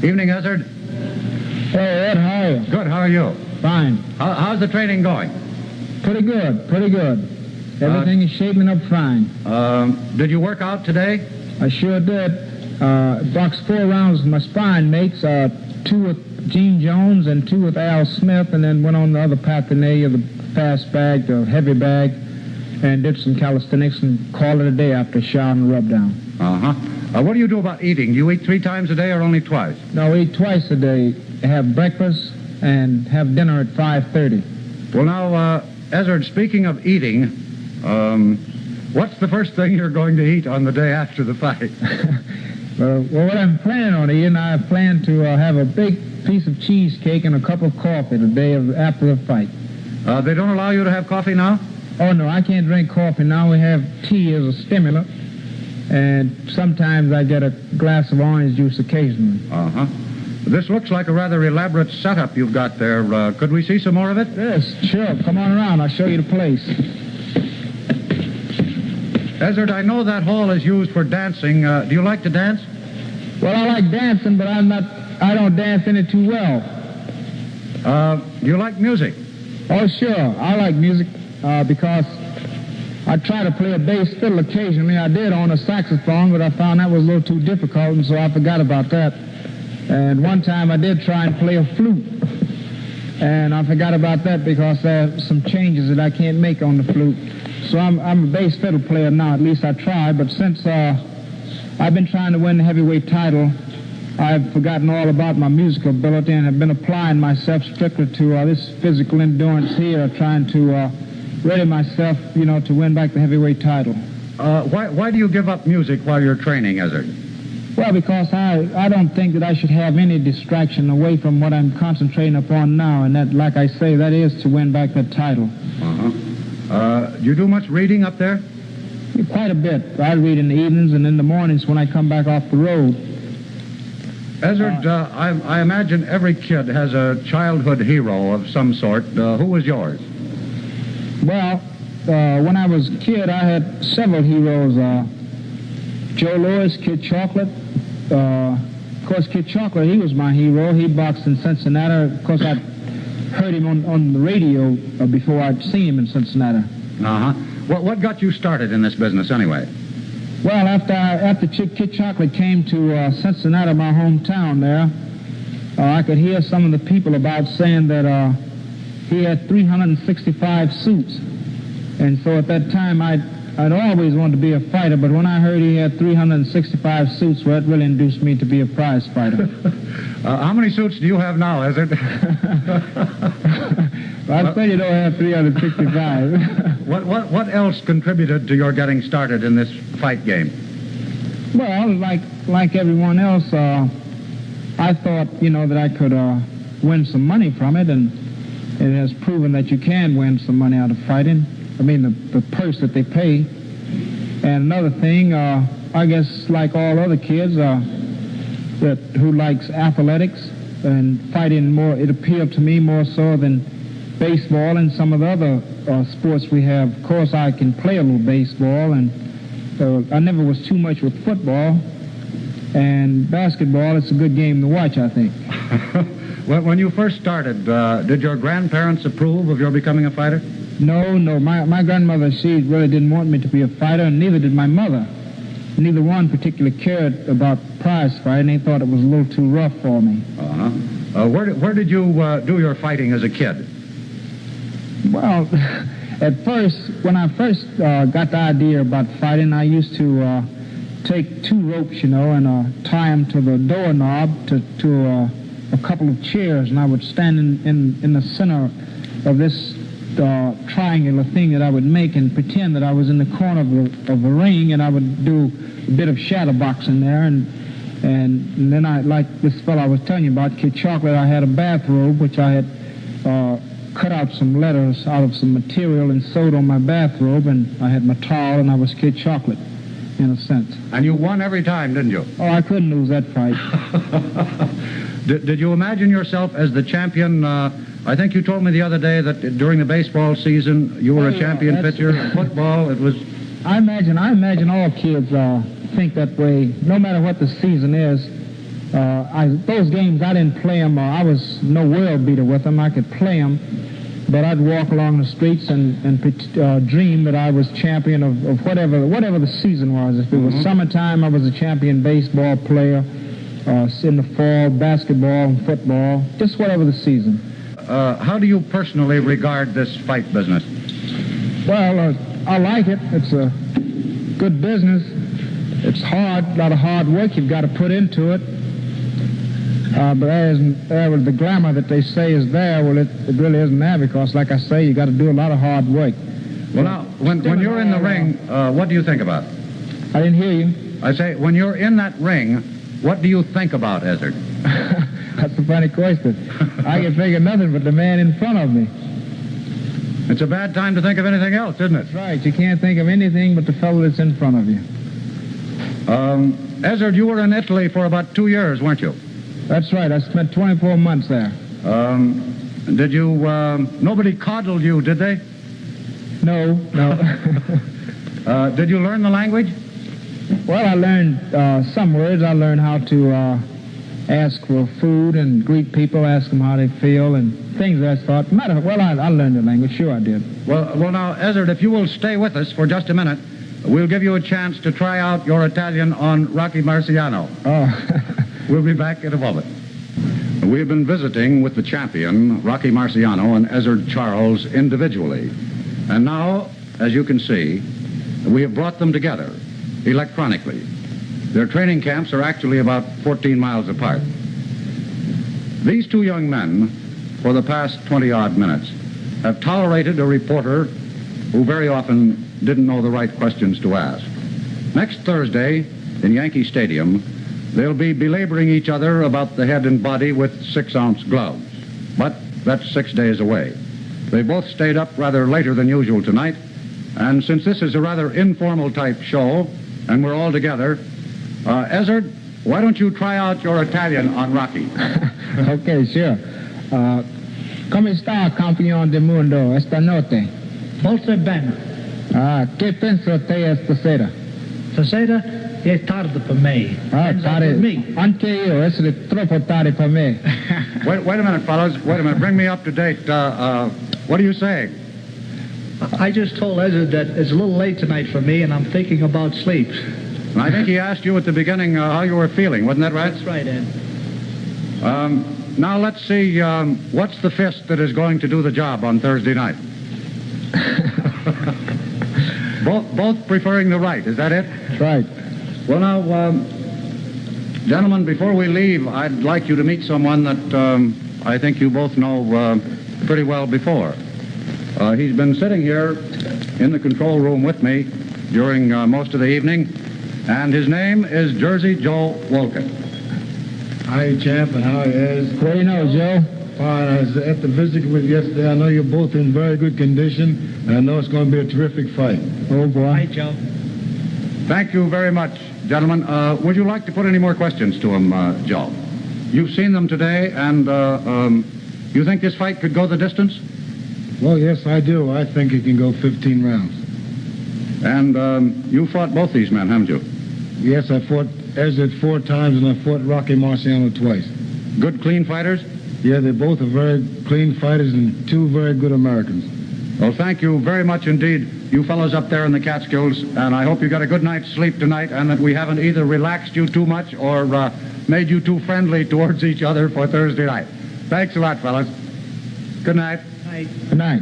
Evening, Ezzard. Hey, Ed, how are you? Good, how are you? Fine. How's the training going? Pretty good, pretty good. Everything is shaping up fine. Did you work out today? I sure did. Boxed 4 rounds with my sparring mates, 2 with Gene Jones and 2 with Al Smith, and then went on the other paraphernalia, the fast bag, the heavy bag, and did some calisthenics and called it a day after a shower and rub down. What do you do about eating? Do you eat 3 times a day or only twice? No, I eat twice a day. Have breakfast and have dinner at 5:30. Well, now, Ezzard, speaking of eating, what's the first thing you're going to eat on the day after the fight? Well, what I'm planning on eating, I plan to have a big piece of cheesecake and a cup of coffee the day after the fight. They don't allow you to have coffee now? Oh, no, I can't drink coffee now. We have tea as a stimulant, and sometimes I get a glass of orange juice occasionally. This looks like a rather elaborate setup you've got there. Could we see some more of it? Yes, sure. Come on around. I'll show you the place. Ezzard, I know that hall is used for dancing. Do you like to dance? Well, I like dancing, but I don't dance any too well. Do you like music? Oh, sure. I like music because I try to play a bass fiddle occasionally. I did on a saxophone, but I found that was a little too difficult, and so I forgot about that. And one time I did try and play a flute, and I forgot about that because there are some changes that I can't make on the flute. So I'm a bass fiddle player now, at least I try, but since I've been trying to win the heavyweight title, I've forgotten all about my musical ability and have been applying myself strictly to this physical endurance here, trying to ready myself, to win back the heavyweight title. Why do you give up music while you're training, Ezzard? Well, because I don't think that I should have any distraction away from what I'm concentrating upon now, and that, like I say, that is to win back that title. Do you do much reading up there? Quite a bit. I read in the evenings and in the mornings when I come back off the road. Ezzard, I imagine every kid has a childhood hero of some sort. Who was yours? Well, when I was a kid, I had several heroes. Joe Louis, Kid Chocolate. Of course, Kid Chocolate, he was my hero. He boxed in Cincinnati. Of course, I'd heard him on the radio before I'd seen him in Cincinnati. What got you started in this business, anyway? Well, after Kid Chocolate came to Cincinnati, my hometown there, I could hear some of the people about saying that he had 365 suits. And so at that time, I'd always wanted to be a fighter, but when I heard he had 365 suits, well, that really induced me to be a prize fighter. How many suits do you have now, Ezzard? Well, I'd say you don't have 365. What else contributed to your getting started in this fight game? Well, like everyone else, I thought, that I could win some money from it, and it has proven that you can win some money out of fighting. I mean, the purse that they pay. And another thing, I guess like all other kids who likes athletics and fighting more, it appealed to me more so than baseball and some of the other sports we have. Of course, I can play a little baseball, and I never was too much with football. And basketball, it's a good game to watch, I think. When you first started, did your grandparents approve of your becoming a fighter? No. My grandmother, she really didn't want me to be a fighter, and neither did my mother. Neither one particularly cared about prize fighting. They thought it was a little too rough for me. Where did you do your fighting as a kid? Well, at first, when I first got the idea about fighting, I used to take 2 ropes, and tie them to the doorknob to a couple of chairs, and I would stand in the center of this triangular thing that I would make and pretend that I was in the corner of the ring, and I would do a bit of shadow boxing there, and then I, like this fellow I was telling you about, Kid Chocolate, I had a bathrobe which I had cut out some letters out of some material and sewed on my bathrobe, and I had my towel, and I was Kid Chocolate, in a sense. And you won every time, didn't you? Oh, I couldn't lose that fight. Did you imagine yourself as the champion? I think you told me the other day that during the baseball season you were a champion pitcher. Football, it was... I imagine all kids think that way. No matter what the season is, Those games, I didn't play them. I was no world beater with them. I could play them, but I'd walk along the streets and dream that I was champion of whatever the season was. If it was summertime, I was a champion baseball player. In the fall, basketball and football, just whatever the season. How do you personally regard this fight business? Well, I like it. It's a good business. It's hard, a lot of hard work you've got to put into it. But the glamour that they say is there, well, it really isn't there because, like I say, you got to do a lot of hard work. Well, now, when you're in the ring, what do you think about? I didn't hear you. I say, when you're in that ring, what do you think about, Ezzard? That's a funny question. I can think of nothing but the man in front of me. It's a bad time to think of anything else, isn't it? That's right. You can't think of anything but the fellow that's in front of you. Ezzard, you were in Italy for about 2 years, weren't you? That's right. I spent 24 months there. Did you, nobody coddled you, did they? No. Did you learn the language? Well, I learned some words. I learned how to ask for food and greet people, ask them how they feel, and things I thought. I learned the language. Sure, I did. Well, now, Ezzard, if you will stay with us for just a minute, we'll give you a chance to try out your Italian on Rocky Marciano. Oh. We'll be back in a moment. We've been visiting with the champion, Rocky Marciano, and Ezzard Charles individually. And now, as you can see, we have brought them together electronically. Their training camps are actually about 14 miles apart. These two young men, for the past 20-odd minutes, have tolerated a reporter who very often didn't know the right questions to ask. Next Thursday, in Yankee Stadium, they'll be belaboring each other about the head and body with 6-ounce gloves. But that's 6 days away. They both stayed up rather later than usual tonight, and since this is a rather informal type show, and we're all together, Ezzard, why don't you try out your Italian on Rocky? Okay, sure. Come sta, campione del mundo, esta notte? Molto bene. Che pensa te stasera? Stasera è tardi per me. Tardi. Anche io, essere troppo tardi per me. Wait a minute, fellas. Wait a minute. Bring me up to date. What are you saying? I just told Ezzard that it's a little late tonight for me, and I'm thinking about sleep. And I think he asked you at the beginning how you were feeling. Wasn't that right? That's right, Ed. Now let's see. What's the fist that is going to do the job on Thursday night? Both preferring the right. Is that it? That's right. Well, now, gentlemen, before we leave, I'd like you to meet someone that I think you both know pretty well before. He's been sitting here in the control room with me during most of the evening, and his name is Jersey Joe Walcott. Hi, champ, and how is? What do you know, Joe? Fine. I was at the physical with yesterday. I know you're both in very good condition, and I know it's going to be a terrific fight. Oh, boy. Hi, Joe. Thank you very much, gentlemen. Would you like to put any more questions to him, Joe? You've seen them today, and you think this fight could go the distance? Well, yes, I do. I think it can go 15 rounds. And you fought both these men, haven't you? Yes, I fought Ezzard 4 times, and I fought Rocky Marciano twice. Good, clean fighters? Yeah, they both are very clean fighters and 2 very good Americans. Well, thank you very much indeed, you fellows up there in the Catskills, and I hope you got a good night's sleep tonight and that we haven't either relaxed you too much or made you too friendly towards each other for Thursday night. Thanks a lot, fellas. Good night. Night. Good night.